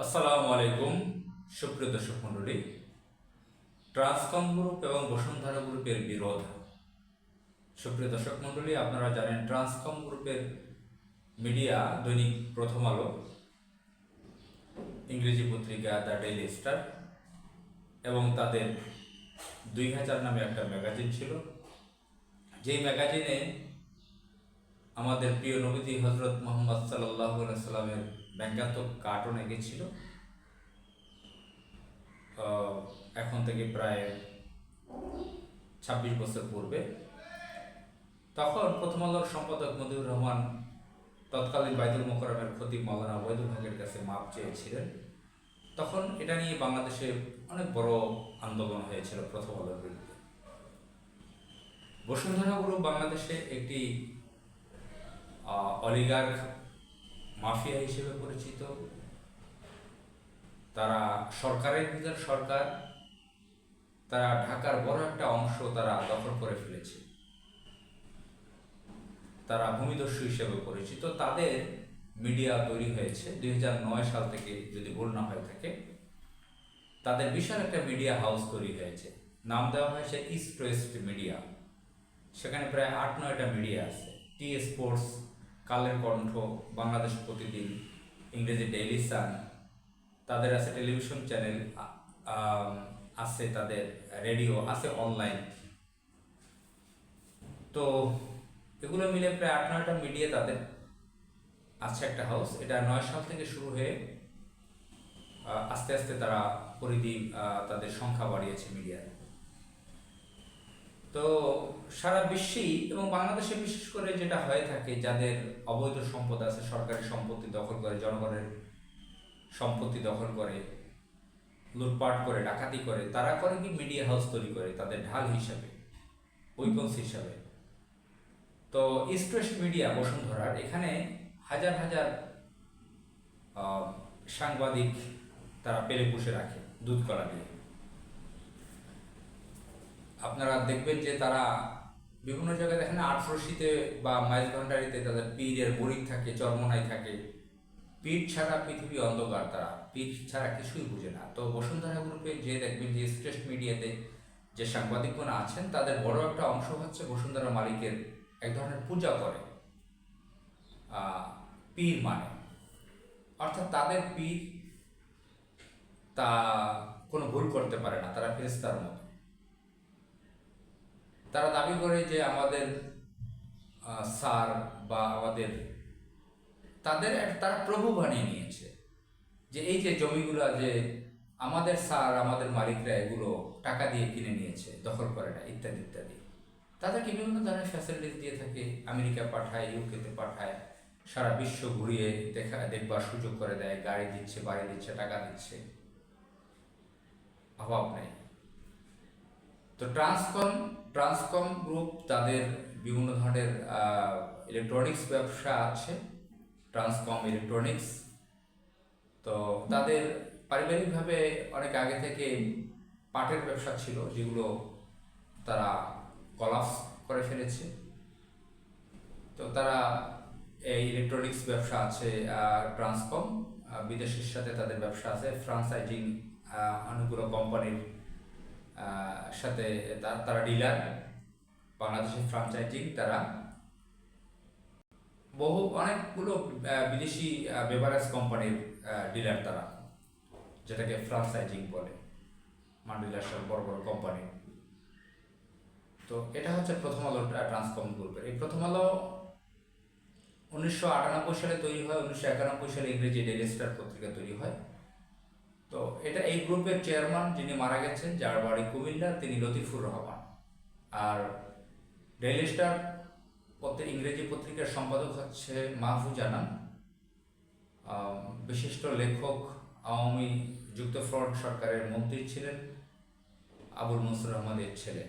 আসসালামু আলাইকুম সুপ্রিয় দর্শক মণ্ডলী। ট্রান্সকম গ্রুপ এবং বসুন্ধরা গ্রুপের বিরোধ। সুপ্রিয় দর্শক মণ্ডলী, আপনারা জানেন ট্রান্সকম গ্রুপের মিডিয়া দৈনিক প্রথম আলো, ইংরেজি পত্রিকা দ্য ডেইলি স্টার এবং তাদের 2000 নামে একটা ম্যাগাজিন ছিল, যেই ম্যাগাজিনে আমাদের প্রিয় নবীজি হজরত মোহাম্মদ সাল্লাল্লাহু আলাইহি সাল্লামের ব্যঙ্গাত্মক কার্টুন এঁকেছিল। এখন থেকে প্রায় 26 বছর পূর্বে। তখন প্রথম আলোর সম্পাদক মতিউর রহমান তৎকালীন বাইতুল মোকাররমের খতিব মাওলানা ওবায়দুল হকের কাছে মাপ চেয়েছিলেন। তখন এটা নিয়ে বাংলাদেশে অনেক বড় আন্দোলন হয়েছিল প্রথম আলোর বিরুদ্ধে। বসুন্ধরা গ্রুপ বাংলাদেশে একটি অলিগার্ক মাফিয়া হিসেবে পরিচিত। তারা সরকারের ভিতর সরকার, তারা ঢাকার বড় একটা অংশ তারা দখল করে ফেলেছে। তারা ভূমিদস্যু হিসেবে পরিচিত। তাদের মিডিয়া তৈরি হয়েছে 2009 সাল থেকে, যদি ভুল না হয়ে থাকে। তাদের বিশাল একটা মিডিয়া হাউস তৈরি হয়েছে, নাম দেওয়া হয়েছে ইস্ট ওয়েস্ট মিডিয়া। সেখানে প্রায় 8-9টা মিডিয়া আছে। টি স্পোর্টস, কালের কণ্ঠ, বাংলাদেশ প্রতিদিন, ইংরেজি ডেইলি সান, তাদের আছে টেলিভিশন চ্যানেল, আছে তাদের রেডিও, আছে অনলাইন। তো এগুলো মিলে প্রায় 8-9টা মিডিয়া তাদের আছে একটা হাউস। এটা 9 সাল থেকে শুরু হয়ে আস্তে আস্তে তারা পরিধি, তাদের সংখ্যা বাড়িয়েছে মিডিয়ার। তো সারা বিশ্বেই এবং বাংলাদেশে বিশেষ করে যেটা হয়ে থাকে, যাদের অবৈধ সম্পদ আছে, সরকারি সম্পত্তি দখল করে, জনগণের সম্পত্তি দখল করে, লুটপাট করে, ডাকাতি করে, তারা করে কি মিডিয়া হাউস তৈরি করে তাদের ঢাল হিসাবে, উইপন্স হিসাবে। তো ইস্ট ওয়েস্ট মিডিয়া বসুন্ধরার এখানে হাজার হাজার সাংবাদিক তারা পেলে পুষে রাখে দুধ কলা দিয়ে। আপনারা দেখবেন যে তারা বিভিন্ন জায়গায় দেখেন আটরশিতে বা মাইজভান্ডারিতে তাদের পীরের বোরিং থাকে, চরমনাই থাকে। পীর ছাড়া পৃথিবী অন্ধকার, তারা পীর ছাড়া কিছুই বুঝে না। তো বসুন্ধরা গ্রুপে যে দেখবেন যে শ্রেষ্ঠ মিডিয়াতে যে সাংবাদিকগণ আছেন, তাদের বড় একটা অংশ হচ্ছে বসুন্ধরা মালিকের এক ধরনের পূজা করে। পীর মানে অর্থাৎ তাদের পীর তা কোনো ভুল করতে পারে না, তারা ফেরেশতার মতো। তারা দাবি করে যে আমাদের স্যার বা আমাদের, তারা প্রভু বানিয়ে নিয়েছে, যে এই যে জমিগুলো যে আমাদের স্যার, আমাদের মালিকরা এগুলো টাকা দিয়ে কিনে নিয়েছে, দখল করে না, ইত্যাদি ইত্যাদি। তাদেরকে বিভিন্ন ধরনের ফ্যাসিলিটিস দিয়ে থাকে, আমেরিকা পাঠায়, ইউকেতে পাঠায়, সারা বিশ্ব ঘুরিয়ে দেখবার সুযোগ করে দেয়, গাড়ি দিচ্ছে, বাড়ি দিচ্ছে, টাকা দিচ্ছে, অভাব নেই। তো ট্রান্সকম গ্রুপ তাদের বিভিন্ন ধরনের ইলেকট্রনিক্স ব্যবসা আছে, ট্রান্সকম ইলেকট্রনিক্স। তো তাদের পারিবারিকভাবে অনেক আগে থেকে পাটের ব্যবসা ছিল, যেগুলো তারা কলাপস করে ফেলেছে। তো তারা এই ইলেকট্রনিক্স ব্যবসা আছে ট্রান্সকম, বিদেশের সাথে তাদের ব্যবসা আছে, ফ্রাঞ্চাইজিং অনেকগুলো কোম্পানির সাথে তারা ডিলার, বাংলাদেশের ফ্রাঞ্চাইজিং, তারা অনেকগুলো বিদেশি বেভারেজ কোম্পানির ডিলার তারা, যেটাকে ফ্রাঞ্চাইজিং বলে, মাল্টিন্যাশনাল বড় বড় কোম্পানি। তো এটা হচ্ছে প্রথম আলো ট্রান্সকম গ্রুপের। এই প্রথম আলো 1998 সালে তৈরি হয়, 1991 সালে ইংরেজি ডেইলি স্টার পত্রিকা তৈরি হয়। তো এটা এই গ্রুপের চেয়ারম্যান যিনি মারা গেছেন, যার বাড়ি কুমিল্লা, তিনি লতিফুর রহমান। আর ডেইলি স্টার ইংরেজি পত্রিকার সম্পাদক হচ্ছে মাহফুজ আনাম, বিশিষ্ট লেখক, আওয়ামী যুক্তফ্রন্ট সরকারের মন্ত্রী ছিলেন, আবুল মনসুর আহমদের ছেলে।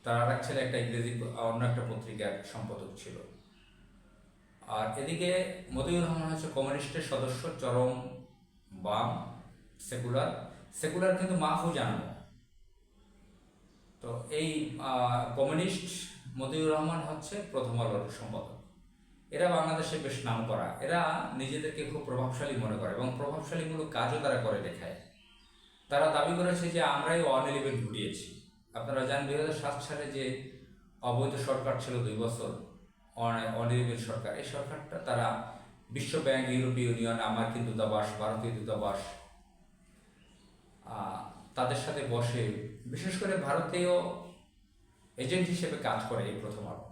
তার আর এক ছেলে একটা ইংরেজি অন্য একটা পত্রিকার সম্পাদক ছিল। আর এদিকে মতিউর রহমান হচ্ছে কমিউনিস্টের সদস্য, চরম বাম, সেকুলার কিন্তু মাহফুজ আনাম। তো এই কমিউনিস্ট মতিউর রহমান হচ্ছে প্রথম আলোর সম্পাদক। এরা বাংলাদেশে বেশ নাম করা, এরা নিজেদেরকে খুব প্রভাবশালী মনে করে এবং প্রভাবশালীমূলক কাজও তারা করে দেখায়। তারা দাবি করেছে যে আমরাই 111 ঘটিয়েছি। আপনারা জানেন 2007 সালে যে অবৈধ সরকার ছিল 2 বছর, 111 সরকার, এই সরকারটা তারা বিশ্ব ব্যাংক, ইউরোপীয় ইউনিয়ন, মার্কিন দূতাবাস, ভারতীয় দূতাবাস, তাদের সাথে বসে বিশেষ করে ভারতীয় এজেন্ট হিসেবে কাজ করে এই প্রথম আলো।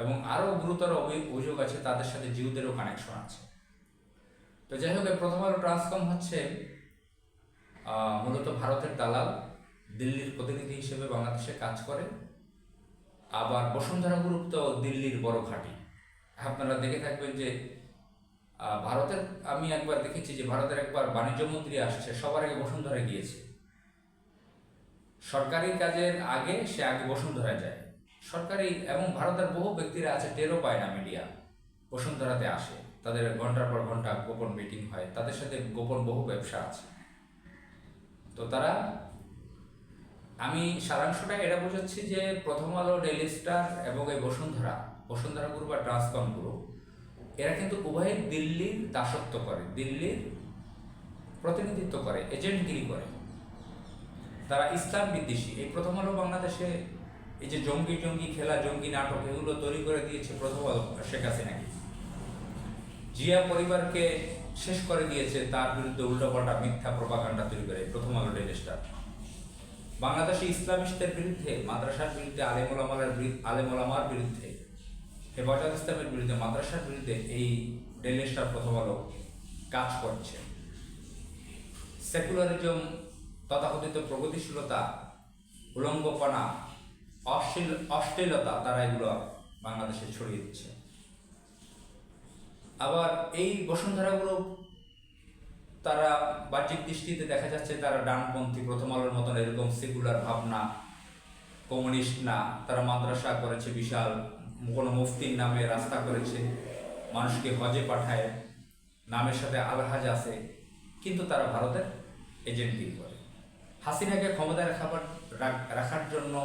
এবং আরও গুরুতর অভিযোগ আছে তাদের সাথে জিউদেরও কানেকশন আছে। তো যাই হোক, প্রথম আলো ট্রান্সকম হচ্ছে মূলত ভারতের দালাল, দিল্লির প্রতিনিধি হিসেবে বাংলাদেশে কাজ করে। আবার বসুন্ধরা গ্রুপ তো দিল্লির বড় ঘাঁটি। আপনারা দেখে থাকবেন যে ভারতের, আমি একবার দেখেছি যে ভারতের একবার বাণিজ্য মন্ত্রী আসছে, সবার আগে বসুন্ধরা গিয়েছে। সরকারি কাজের আগে সে আগে বসুন্ধরা যায়। সরকারি এবং ভারতের বহু ব্যক্তিরা আছে, টেরও পায় না মিডিয়া, বসুন্ধরাতে আসে, তাদের ঘন্টার পর ঘন্টা গোপন মিটিং হয়, তাদের সাথে গোপন বহু ব্যবসা আছে। তো তারা, আমি সারাংশটা এটা বোঝাচ্ছি যে প্রথম আলো, ডেইলি স্টার এবং এই বসুন্ধরা গ্রুপ বা ট্রান্সকম গ্রুপ, এরা কিন্তু উভয় দিল্লির দাসত্ব করে, দিল্লির প্রতিনিধিত্ব করে, এজেন্টগিরি করে। তারা ইসলাম বিদ্বেষী। এই প্রথম আলো বাংলাদেশে এই যে জঙ্গি খেলা, জঙ্গি নাটক, এগুলো তৈরি করে দিয়েছে প্রথম আলো শেখ হাসিনাকে। জিয়া পরিবারকে শেষ করে দিয়েছে, তার বিরুদ্ধে উল্টোপাল্টা মিথ্যা প্রপাগান্ডা তৈরি করে প্রথম আলো, ডেইলি স্টার। বাংলাদেশে ইসলামিস্টদের বিরুদ্ধে, মাদ্রাসার বিরুদ্ধে, আলেমোলামার বিরুদ্ধে, হেফাজত ইসলামের বিরুদ্ধে, মাদ্রাসার বিরুদ্ধে এই ডেইলি স্টার, প্রথম আলো কাজ করছে। সেকুলারিজম, তথাকথিত প্রগতিশীলতা, উলঙ্গপনা, অশ্লীলতা, তারা এগুলো বাংলাদেশে ছড়িয়ে দিচ্ছে। আবার এই বসুন্ধরা গ্রুপ, তারা বাহ্যিক দৃষ্টিতে দেখা যাচ্ছে তারা ডানপন্থী, প্রথম আলোর মতন এরকম সেকুলার ভাবনা, কমিউনিস্ট না। তারা মাদ্রাসা করেছে বিশাল, কোনো মুফতির নামে রাস্তা করেছে, মানুষকে হজে পাঠায়, নামের সাথে আলহাজ আছে, কিন্তু তারা ভারতের এজেন্টগিরি করে। হাসিনাকে ক্ষমতায় রাখার জন্য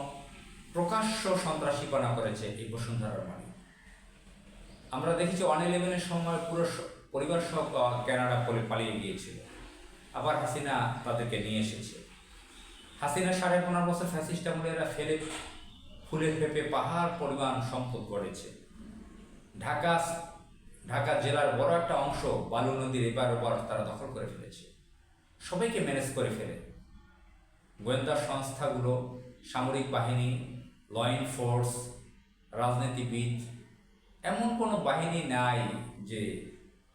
প্রকাশ্য সন্ত্রাসীপনা করেছে এই বসুন্ধরার মালিক। আমরা দেখেছি 111-এর সময় পুরো পরিবার সব কানাডা পালিয়ে গিয়েছিল, আবার হাসিনা তাদেরকে নিয়ে এসেছে। হাসিনা 15.5 বছর ফ্যাসিস্ট আমলে এরা ফুলে ফেপে পাহাড় পরিমাণ সম্পদ গড়েছে। ঢাকা জেলার বড় একটা অংশ বালু নদীর এপার ওপার তারা দখল করে ফেলেছে, সবাইকে ম্যানেজ করে ফেলে। গোয়েন্দা সংস্থাগুলো, সামরিক বাহিনী, ল এনফোর্স, রাজনীতিবিদ, এমন কোনো বাহিনী নাই যে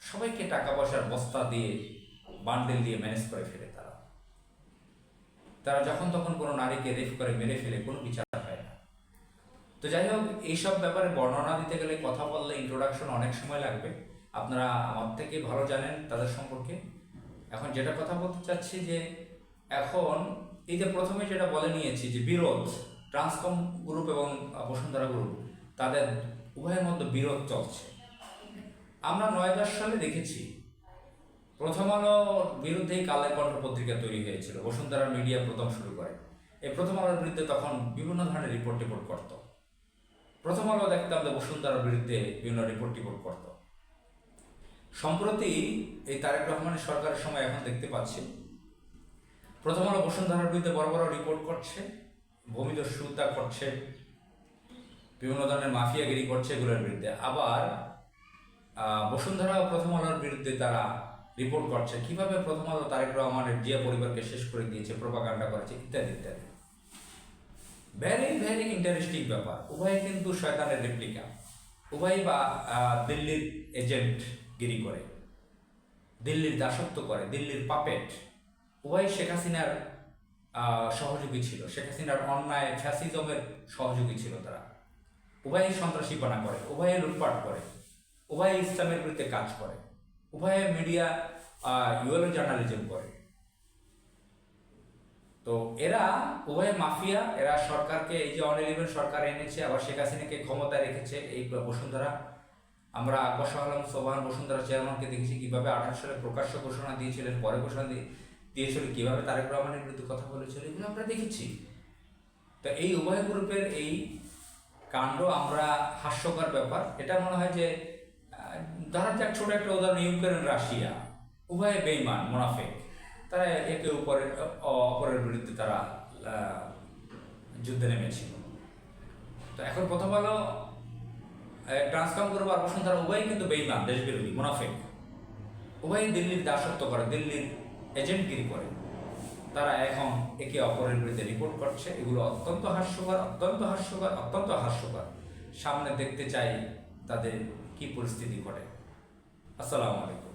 সবাইকে টাকা পয়সার বস্তা দিয়ে, বান্ডেল দিয়ে ম্যানেজ করে ফেলে। তারা যখন তখন কোনো নারীকে রেপ করে মেরে ফেলে, কোনো বিচার হয় না। তো যাই হোক, এইসব ব্যাপারে বর্ণনা দিতে গেলে, কথা বললে, ইন্ট্রোডাকশন অনেক সময় লাগবে। আপনারা আমার থেকে ভালো জানেন তাদের সম্পর্কে। এখন যেটা কথা বলতে চাচ্ছি যে এখন এই যে প্রথমে যেটা বলে নিয়েছি যে বিরোধ, ট্রান্সকম গ্রুপ এবং বসুন্ধরা গ্রুপ, তাদের উভয়ের মধ্যে বিরোধ চলছে। আমরা 9-10 সালে দেখেছি প্রথম আলোর বিরুদ্ধেই কালের কণ্ঠ পত্রিকা তৈরি হয়েছিল, বসুন্ধরার মিডিয়া প্রথম শুরু করে। এই প্রথম আলোর বিরুদ্ধে তখন বিভিন্ন ধরনের রিপোর্ট করত। প্রথম আলো দেখতাম যে বসুন্ধরার বিরুদ্ধে বিভিন্ন রিপোর্ট করত। সম্প্রতি এই তারেক রহমানের সরকারের সময় এখন দেখতে পাচ্ছি প্রথম আলো বসুন্ধরার বিরুদ্ধে বড় বড় রিপোর্ট করছে, ভূমিদস্যুতা করছে, বিভিন্ন ধরনের মাফিয়াগিরি করছে এগুলোর বিরুদ্ধে। আবার বসুন্ধরা ও প্রথম আলোর বিরুদ্ধে তারা রিপোর্ট করছে কিভাবে প্রথম আলো তারেক রহমানের জিয়া পরিবারকে শেষ করে দিয়েছে, প্রোপাগান্ডা করেছে, ইত্যাদি ইত্যাদি। ভেরি ভেরি ইন্টারেস্টিং ব্যাপার। উভয় কিন্তু শয়তানের রেপ্লিকা, উভয় বা দিল্লির এজেন্ট গিরি করে, দিল্লির দাসত্ব করে, দিল্লির পাপেট। উভয় শেখ হাসিনার সহযোগী ছিল, শেখ হাসিনার অন্যায় ফ্যাসিজমের সহযোগী ছিল তারা। উভয় সন্ত্রাসীপনা করে, উভয়ে লুটপাট করে, উভয় ইসলামের বিরুদ্ধে কাজ করে, উভয়ে মিডিয়া ইউএলও জার্নালিজম করে। তো এরা উভয় মাফিয়া। এরা সরকারকে, এই যে 111 সরকার এনেছে, আবার শেখ হাসিনাকে ক্ষমতায় রেখেছে এই বসুন্ধরা। আমরা আকবর আলম সোবহান বসুন্ধরা চেয়ারম্যানকে দেখেছি কিভাবে 28 সালে প্রকাশ্য ঘোষণা দিয়েছিলেন, পরে ঘোষণা দিয়েছিল কিভাবে তারেক রহমানের বিরুদ্ধে কথা বলেছিল, এগুলো আমরা দেখেছি। তো এই উভয় গ্রুপের এই কাণ্ড আমরা হাস্যকর ব্যাপার। এটা মনে হয় যে ধরা যাক ছোট একটা উদাহরণ, ইউক্রেন রাশিয়া উভয়ে বেইমান মুনাফিক, তারা একে অপরের বিরুদ্ধে তারা যুদ্ধে নেমেছিল। তো এখন প্রথম হলো ট্রান্সফর্ম করবো আর বসুন্ধরা উভয়ই কিন্তু বেইমান, দেশবিরোধী, মুনাফিক, উভয়ই দিল্লির দাসত্ব করে, দিল্লির এজেন্টগিরি করে। তারা এখন একে অপরের বিরুদ্ধে রিপোর্ট করছে। এগুলো অত্যন্ত হাস্যকর, অত্যন্ত হাস্যকর, অত্যন্ত হাস্যকর। সামনে দেখতে চাই তাদের কি পরিস্থিতি ঘটে। আসসালামু আলাইকুম।